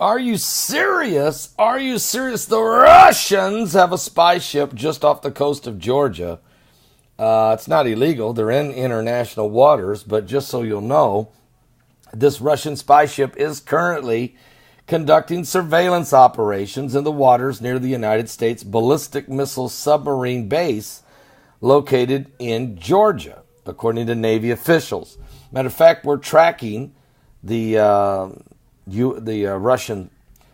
Are you serious? Are you serious? The Russians have a spy ship just off the coast of Georgia. It's not illegal. They're in international waters, but just so you'll know, this Russian spy ship is currently conducting surveillance operations in the waters near the United States ballistic missile submarine base located in Georgia, according to Navy officials. Matter of fact, we're tracking the Russian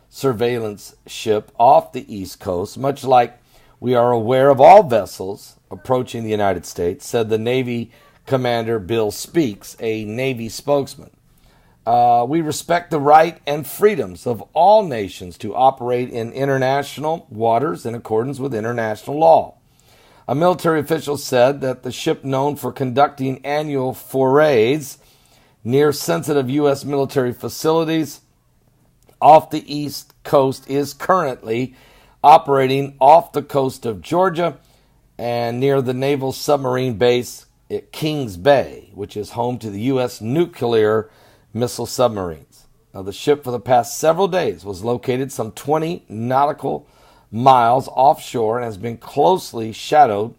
surveillance ship off the East Coast, much like we are aware of all vessels approaching the United States, said the Navy Commander Bill Speaks, a Navy spokesman. We respect the right and freedoms of all nations to operate in international waters in accordance with international law. A military official said that the ship, known for conducting annual forays near sensitive U.S. military facilities off the East Coast, is currently operating off the coast of Georgia and near the naval submarine base at Kings Bay, which is home to the U.S. nuclear missile submarines. Now, the ship for the past several days was located some 20 nautical miles offshore and has been closely shadowed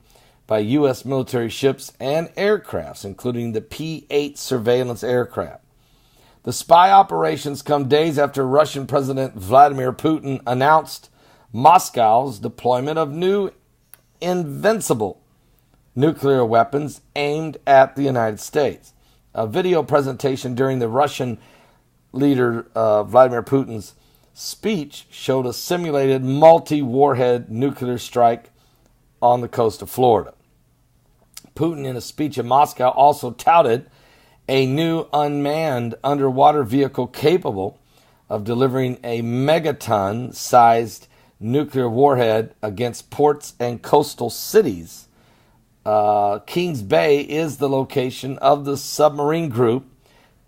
by U.S. military ships and aircrafts, including the P-8 surveillance aircraft. The spy operations come days after Russian President Vladimir Putin announced Moscow's deployment of new invincible nuclear weapons aimed at the United States. A video presentation during the Russian leader Vladimir Putin's speech showed a simulated multi-warhead nuclear strike on the coast of Florida. Putin, in a speech in Moscow, also touted a new unmanned underwater vehicle capable of delivering a megaton-sized nuclear warhead against ports and coastal cities. Kings Bay is the location of the submarine group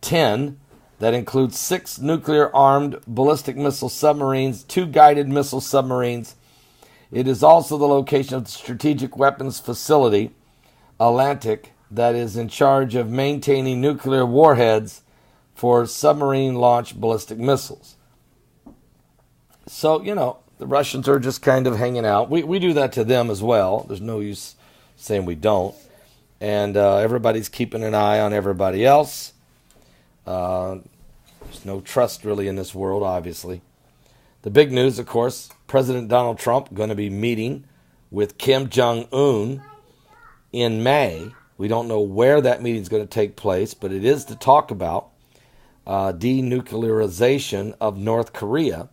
10 that includes 6 nuclear-armed ballistic missile submarines, 2 guided missile submarines. It is also the location of the Strategic Weapons Facility, Atlantic, that is in charge of maintaining nuclear warheads for submarine-launched ballistic missiles. So, the Russians are just kind of hanging out. We do that to them as well. There's no use saying we don't. And everybody's keeping an eye on everybody else. There's no trust really in this world, obviously. The big news, of course, President Donald Trump going to be meeting with Kim Jong-un in May. We don't know where that meeting is going to take place, but it is to talk about denuclearization of North Korea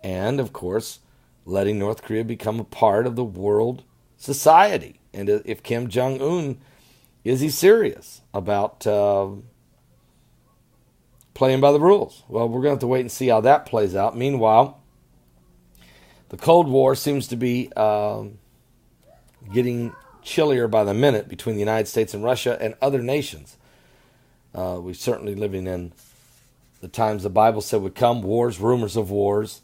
and, of course, letting North Korea become a part of the world society. And if Kim Jong-un, is he serious about playing by the rules? Well, we're going to have to wait and see how that plays out. Meanwhile, the Cold War seems to be getting chillier by the minute between the United States and Russia and other nations. We're certainly living in the times the Bible said would come, wars, rumors of wars.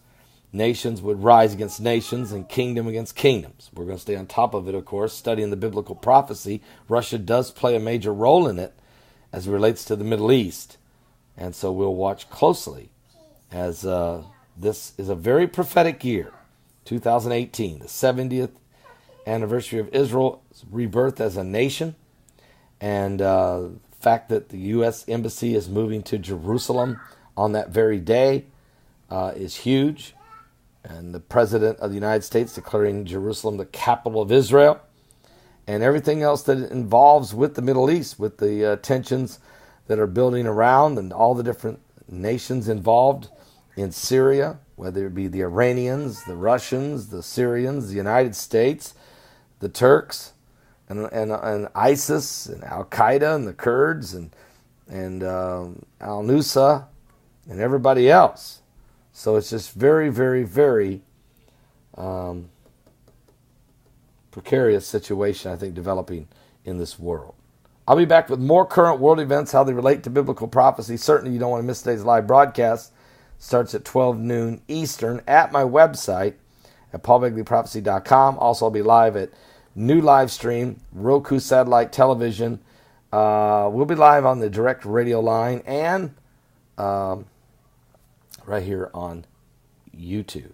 Nations would rise against nations and kingdom against kingdoms. We're going to stay on top of it, of course, studying the biblical prophecy. Russia does play a major role in it as it relates to the Middle East. And so we'll watch closely as this is a very prophetic year, 2018, the 70th anniversary of Israel's rebirth as a nation. And the fact that the U.S. Embassy is moving to Jerusalem on that very day is huge. And the President of the United States declaring Jerusalem the capital of Israel, and everything else that it involves with the Middle East, with the tensions that are building around and all the different nations involved in Syria, whether it be the Iranians, the Russians, the Syrians, the United States, the Turks, and ISIS, and Al-Qaeda, and the Kurds, and Al-Nusra, and everybody else. So it's just very, very, very precarious situation, I think, developing in this world. I'll be back with more current world events, how they relate to biblical prophecy. Certainly you don't want to miss today's live broadcast. It starts at 12 noon Eastern at my website at paulbegleyprophecy.com. Also, I'll be live at new live stream, Roku satellite television. We'll be live on the direct radio line and right here on YouTube.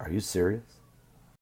Are you serious?